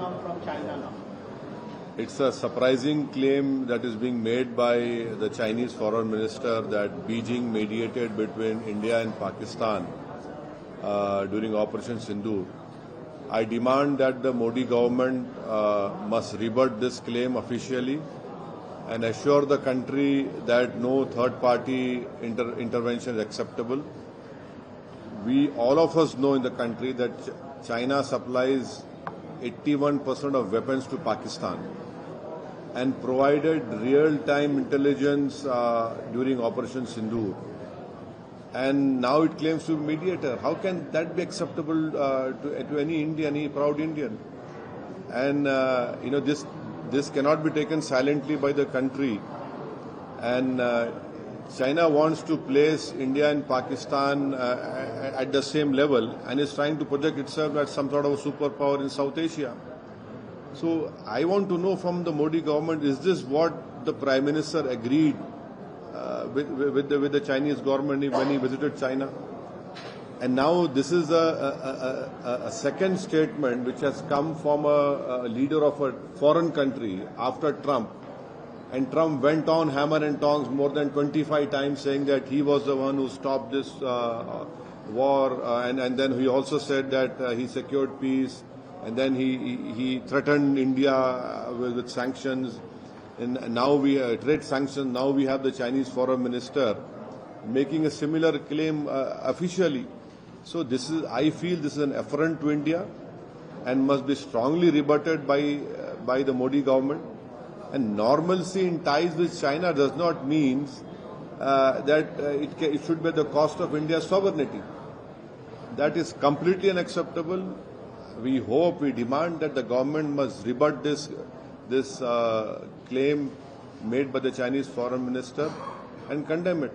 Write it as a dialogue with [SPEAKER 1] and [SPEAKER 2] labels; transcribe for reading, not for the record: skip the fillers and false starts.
[SPEAKER 1] out from China now?
[SPEAKER 2] It's a surprising claim that is being made by the Chinese foreign minister that Beijing mediated between India and Pakistan during Operation Sindoor. I demand that the Modi government must rebut this claim officially and assure the country that no third-party intervention is acceptable. All of us know in the country that China supplies 81% of weapons to Pakistan and provided real-time intelligence during Operation Sindoor. And now it claims to be mediator. How can that be acceptable to any Indian, any proud Indian? And this cannot be taken silently by the country. And China wants to place India and Pakistan at the same level and is trying to project itself as some sort of a superpower in South Asia. So I want to know from the Modi government, is this what the Prime Minister agreed with the Chinese government when he visited China? And now this is a second statement which has come from a leader of a foreign country after Trump. And Trump went on hammer and tongs more than 25 times saying that he was the one who stopped this war. And then he also said that he secured peace. And then he threatened India with sanctions. And now trade sanctions. Now we have the Chinese foreign minister making a similar claim officially. So I feel this is an affront to India and must be strongly rebutted by the Modi government. And normalcy in ties with China does not mean that it should be at the cost of India's sovereignty. That is completely unacceptable. We demand that the government must rebut this claim made by the Chinese foreign minister and condemn it.